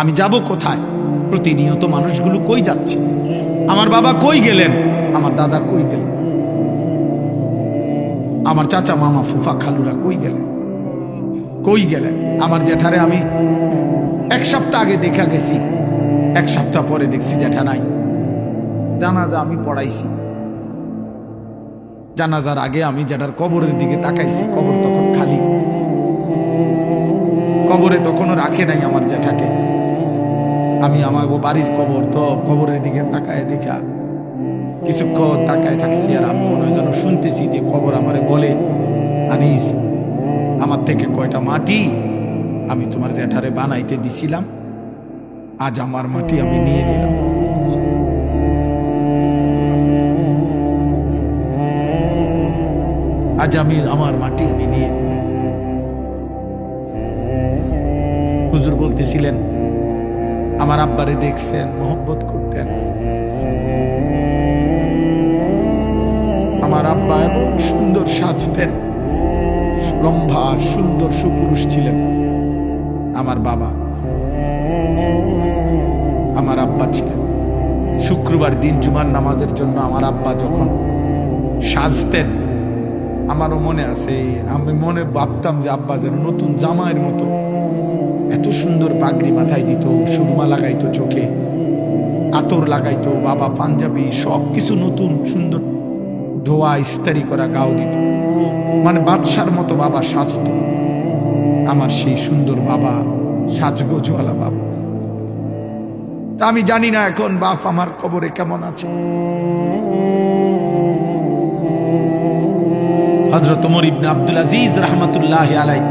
আমি যাব কোথায়? প্রতিনিয়ত মানুষগুলো কই যাচ্ছে? আমার বাবা কই গেলেন? আমার দাদা কই গেলেন? আমার চাচা মামা ফুফা খালুরা কই গেলেন? কই গেলেন? আমার জেঠারে আমি 1 সপ্তাহ আগে দেখা গেছি, 1 সপ্তাহ পরে দেখছি জেঠা নাই। জানাজা আমি পড়াইছি, জানাজার আগে আমি জেঠার কবরের দিকে তাকাইছি, কবর তখন খালি, কবরে তখনও রাখে নাই আমার জেঠাকে। আমি আমার বাড়ির কবর তো কবরের দিকে তাকায় দেখা কিছুক্ষণ তাকায় থাকছি, আর আমি মনে হয় যেন শুনতেছি যে কবর আমারে বলে, আনিস আমার থেকে কয়টা মাটি আমি তোমার জেঠারে বানাইতে দিছিলাম, আজ আমার মাটি আমি নিয়ে নিলাম। আজ আমি আমার মাটি আমি নিয়ে নিলাম। হুজুর বলতেছিলেন আমার আব্বারে দেখছেন, মহব্বত করতেন। আমার আব্বা এবং সুন্দর সাজতেন, লম্বা সুন্দর সুপুরুষ ছিলেন। আমার বাবা, আমার আব্বা ছিলেন। শুক্রবার দিন জুমার নামাজের জন্য আমার আব্বা যখন সাজতেন, আমারও মনে আছে, আমি মনে ভাবতাম যে আব্বা যেন নতুন জামাইয়ের মতো এত সুন্দর পাগড়ি মাথায় দিত, সুরমা লাগাইতো চোখে, আতর লাগাইতো, বাবা পাঞ্জাবি সব কিছু নতুন সুন্দর ধোয়া ইস্তারি করা গাও দিত, মানে বাদশার মতো বাবা সাজত। আমার সেই সুন্দর বাবা, সাজগোজওয়ালা বাবা। তা আমি জানি না এখন বাপ আমার কবরে কেমন আছে। হযরত ওমর ইবনে আব্দুল আজিজ রাহমাতুল্লাহি আলাইহি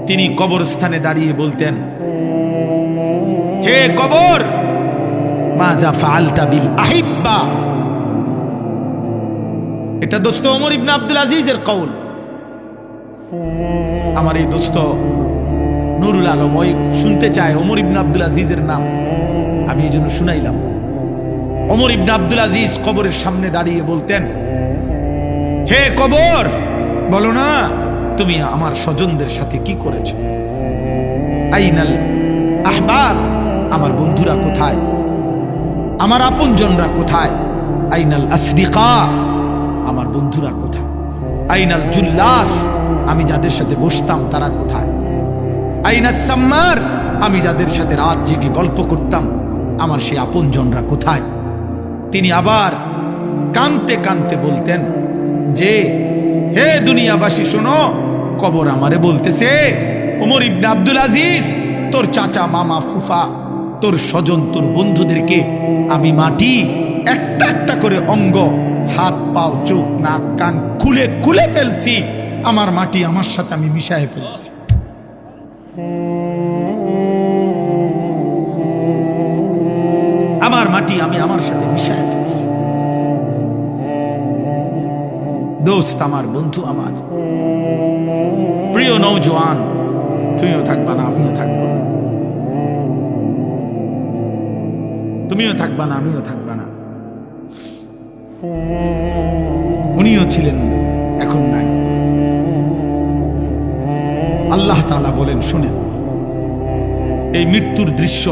তিনি কবরস্থানে দাঁড়িয়ে বলতেন, হে কবর, মাজা ফাআলতা বিল আহিব্বা। এটা দোস্ত ওমর ইবনে আব্দুল আজিজের কওল। আমার এই দোস্ত নুরুল আলম ওই শুনতে চায় ওমর ইবনে আব্দুল আজিজের নাম, আমি এই জন্য শুনাইলাম। ওমর ইবনে আব্দুল আজিজ কবরের সামনে দাঁড়িয়ে বলতেন, হে কবর, বলো না তুমি আমার স্বজনদের সাথে কি করেছো? আইনাল আহবাব, আমার বন্ধুরা কোথায়? আমার আপনজনরা কোথায়? আইনাল আসদিকা, আমার বন্ধুরা কোথায়? আইনাল জুল্লাস, আমি যাদের সাথে বসতাম তারা কোথায়? আইনাস সাম্মার, আমি যাদের সাথে রাত জেগে গল্প করতাম আমার সেই আপনজনরা কোথায়? তিনি আবার কাঁদতে কাঁদতে বলতেন যে, হে দুনিয়াবাসী শোনো, কবর আমারে বলতেছে, ওমর ইবনে আব্দুল আজিজ, তোর চাচা মামা ফুফা, তোর স্বজন, তোর বন্ধুদেরকে আমি মাটি একটা একটা করে অঙ্গ, হাত পাও চোখ নাক কান খুলে খুলে ফেলছি, আমার মাটি আমার সাথে আমি মিশায় ফেলছি। আমার মাটি আমি আমার সাথে মিশায় ফেলছি। দোস্ত আমার, বন্ধু আমার, প্রিয় নওজোয়ান, তুমিও থাকবা না আমিও থাকবো না, তুমিও থাকবা না আমিও থাকবা না। উনিও ছিলেন, এখন নাই। আল্লাহ তাআলা বলেন, শুনেন, এই মৃত্যুর দৃশ্য,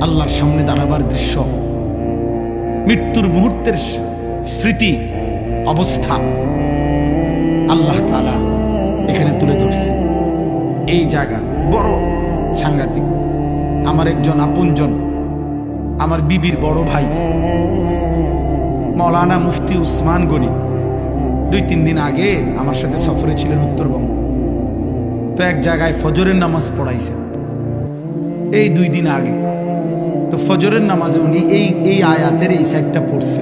আল্লাহর সামনে দাঁড়াবার দৃশ্য, মৃত্যুর মুহূর্তের স্মৃতি অবস্থা আল্লাহ তাআলা এখানে তুলে ধরছে। এই জায়গা বড় সাংঘাতিক। আমার একজন আপনজন, আমার বিবির বড় ভাই মাওলানা মুফতি উসমান গনি 2-3 দিন আগে আমার সাথে সফরে ছিলেন উত্তরবঙ্গ। তো এক জায়গায় ফজরের নামাজ পড়াইছে এই 2 দিন আগে। তো ফজরের নামাজে উনি এই আয়াতের এই সাইডটা পড়ছে।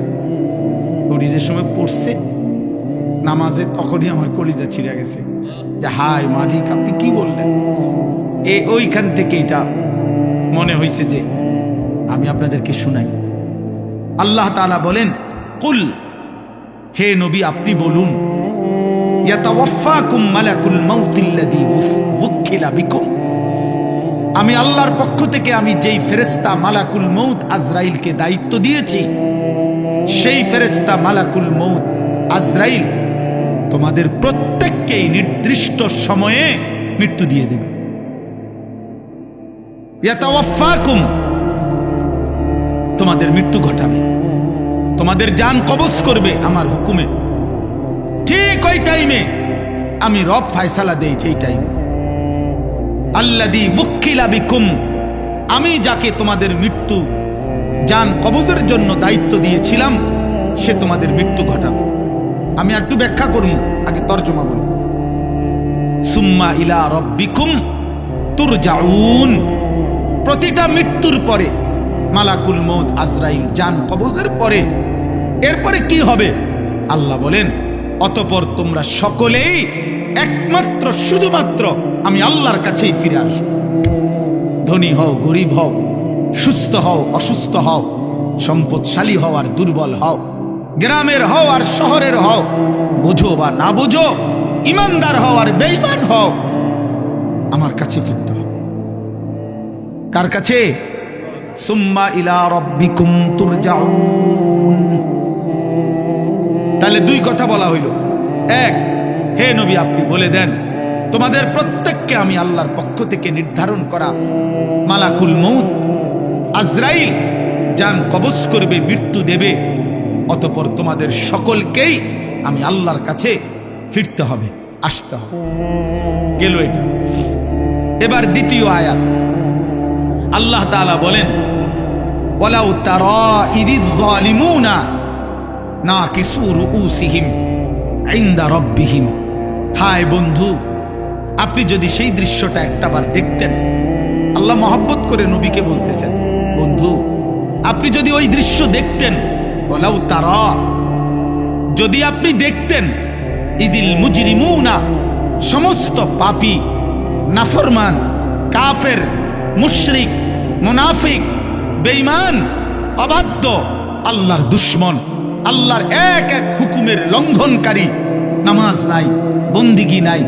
উনি যে সময় পড়ছে নামাজে, তখনই আমার কলিজা ছিঁড়ে গেছে যে হায় মালিক, আপনি কি বললেন? ওইখান থেকে এটা মনে হয়েছে যে আমি আপনাদেরকে শুনাই। আল্লাহ তাআলা বলেন, কুল, হে নবী আপনি বলুন, ইয়াতাওয়াফাকুম মালাকুল মাউতিল্লাযী ওয়াক্কিলা বিকুম, আমি আল্লাহর পক্ষ থেকে আমি যেই ফেরেশতা মালাকুল মউত আজরাইলকে দায়িত্ব দিয়েছি, সেই ফেরেশতা মালাকুল মউত আজরাইল তোমাদের প্রত্যেককেই নির্দিষ্ট সময়ে মৃত্যু দিয়ে দেবে। ইয়াতাওয়াফাকুম, তোমাদের মৃত্যু ঘটাবে, তোমাদের জান কবজ করবে আমার হুকুমে। ঠিক ওই টাইমে আমি রব ফয়সালা দেই, যেই টাইম আল্লাযী ওয়াক্কিলা বিকুম, আমি যাকে তোমাদের মৃত্যু জান কবজের জন্য দায়িত্ব দিয়েছিলাম সে তোমাদের মৃত্যু ঘটাবে। আমি একটু ব্যাখ্যা করব, আগে তরজমা বলব। সুম্মা ইলা রাব্বিকুম তুরজাউন, প্রতিটা মৃত্যুর পরে মালাকুল মউত আজরাইল জান কবজের পরে এরপরে কি হবে আল্লাহ বলেন, অতঃপর তোমরা সকলেই একমাত্র শুধুমাত্র আমি আল্লাহর কাছেই ফিরে আসো। ধনী হও গরিব হও, সুস্থ হও অসুস্থ হও, সম্পদশালী হও আর দুর্বল হও, গ্রামের হও আর শহরের হও, বোঝো বা না বোঝো, ইমানদার হও আর বেঈমান হও, আমার কাছে ফিরতে হবে। কার কাছে? সুম্মা ইলা রাব্বিকুম তুরজাউন। তাহলে দুই কথা বলা হইল। এক, হে নবী আপনি বলে দেন তোমাদের প্রত্যেককে আমি আল্লাহর পক্ষ থেকে নির্ধারণ করা মালাকুল মউত আজরাইল জান কবজ করবে, মৃত্যু দেবে, অতঃপর তোমাদের সকলকেই আমি আল্লাহর কাছে ফিরতে হবে, আসতে হবে। গেল এটা। এবার দ্বিতীয় আয়াত আল্লাহ তাআলা বলেন, ওয়ালাউ তারা ইযিয যালিমুনা নাকিসু রুউসিহিম ইনদা রাব্বিহিম। হায় বন্ধু, আপনি যদি সেই দৃশ্যটা একটাবার দেখতেন। আল্লাহ মহব্বত করে নবীকে বলতেছেন, বন্ধু আপনি যদি ওই দৃশ্য দেখতেন, ওয়ালাউ তারা, যদি আপনি দেখতেন, ইযিল মুজরিমুনা, সমস্ত পাপী নাফরমান কাফের মুশরিক মুনাফিক বেঈমান অবাধ্য আল্লাহর দুশমন, আল্লাহর এক এক হুকুমের লঙ্ঘনকারী, নামাজ নাই, বন্দিগি নাই,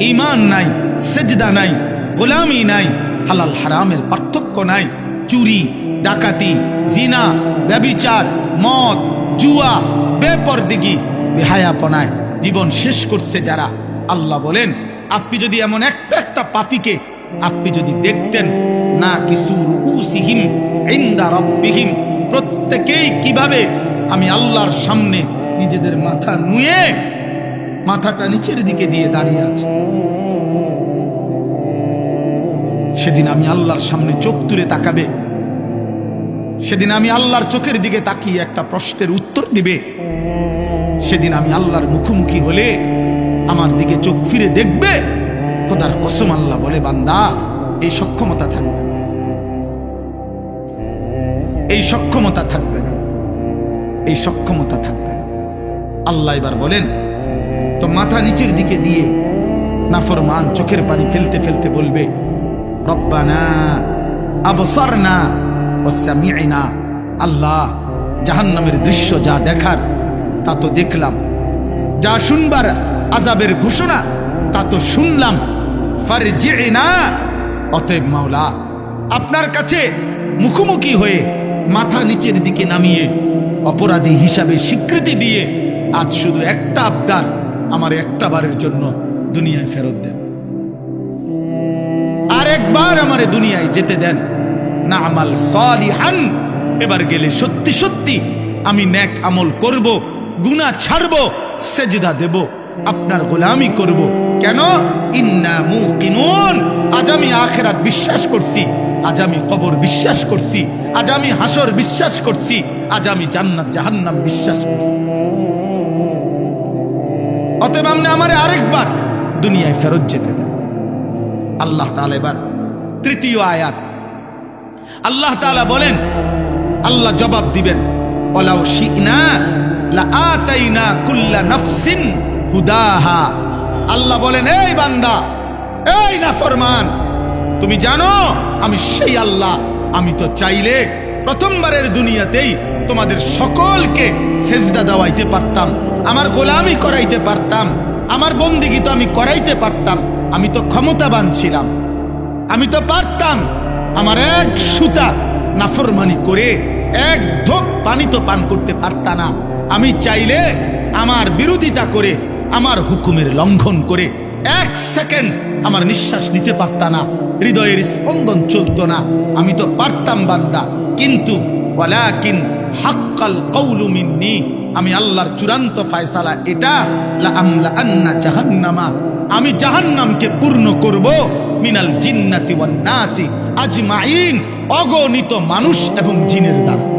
ঈমান নাই, সেজদা নাই, গোলামি নাই, হালাল হারামের পার্থক্য নাই, চুরি ডাকাতি জিনা ব্যভিচার মদ জুয়া বেপরদিগি বেহায়াপনায় জীবন শেষ করছে যারা, আল্লাহ বলেন আপনি যদি এমন একটা একটা পাপীকে আপনি যদি দেখতেন, না কিছু রুউসিহিম ইনদা রাব্বিহিম, প্রত্যেকেই কিভাবে আমি আল্লাহর সামনে নিজেদের মাথা নুয়ে মাথাটা নিচের দিকে দিয়ে দাঁড়িয়ে আছে। সেদিন আমি আল্লাহর সামনে চোখ তুলে তাকাবে, সেদিন আমি আল্লাহর চোখের দিকে তাকিয়ে একটা প্রশ্নের উত্তর দিবে, সেদিন আমি আল্লাহর মুখোমুখি হলে আমার দিকে চোখ ফিরে দেখবে। খোদার কসম আল্লাহ বলে, বান্দা এই সক্ষমতা থাকবে, এই সক্ষমতা থাকবে না, এই সক্ষমতা থাকবে না। আল্লাহ এবার বলেন, তো মাথা নিচের দিকে দিয়ে নাফরমান চোখের পানি ফেলতে ফেলতে বলবে, রব্বানা আবসারনা ওয়া সামি'না, আল্লাহ জাহান্নামের দৃশ্য যা দেখার তা তো দেখলাম, যা শুনবার আযাবের ঘোষণা তা তো শুনলাম, ফারজি'না, অতএব মাওলা আপনার কাছে মুখোমুখি হয়ে মাথা নিচের দিকে নামিয়ে অপরাধী হিসাবে স্বীকৃতি দিয়ে আজ শুধু একটা আবদার, আমার একটা বারের জন্য দুনিয়ায় ফেরত দেন, আর একবার আমারে দুনিয়ায় যেতে দেন, না আমাল সালিহান, এবার গেলে সত্যি সত্যি আমি নেক আমল করব, গুনাহ ছাড়ব, সেজদা দেব, আপনার গোলামি করব। কেন? ইন্না মুকিনুন, আজ আমি আখিরাত বিশ্বাস করছি, আজ আমি কবর বিশ্বাস করছি, আজ আমি হাসর বিশ্বাস করছি, আজ আমি জান্নাত জাহান্নাম বিশ্বাস করছি। অতএব আপনি আমারে আরেকবার দুনিয়ায় ফেরত যেতে দেন। আল্লাহ তাআলা এবার তৃতীয় আয়াত আল্লাহ তাআলা বলেন, আল্লাহ জবাব দিবেন, ওয়ালাউ শি'না লাআতাইনা কুল্লা নাফসিন হুদাহা। আল্লাহ বলেন, এই বান্দা, এই নাফরমান, তুমি জানো আমি সেই আল্লাহ, আমি তো চাইলে প্রথমবারের দুনিয়াতেই তোমাদের সকলকে সেজদা দেওয়াইতে পারতাম, আমার গোলামি করাইতে পারতাম, আমার বন্দিগি তো আমি করাইতে পারতাম, আমি তো ক্ষমতাবান ছিলাম, আমি তো পারতাম, আমার এক সুতা নাফরমানি করে এক ঢোক পানি তো পান করতে পারতা না। আমি চাইলে আমার বিরোধিতা করে, আমার হুকুমের লঙ্ঘন করে এক সেকেন্ড আমার নিঃশ্বাস নিতে পারতা না, হৃদয়ের স্পন্দন চলতো না। আমি তো পারতাম বান্দা, কিন্তু ওয়ালাকিন হাক্কাল কওলু মিন্নি, আমি আল্লাহর চূড়ান্ত ফয়সালা এটা, লা আমলা আন্না জাহান্নামা, আমি জাহান্নামকে পূর্ণ করব মিনাল জিন্নাতি ওয়ান নাসি আজমাইন, অগণিত মানুষ এবং জিনের দ্বারা।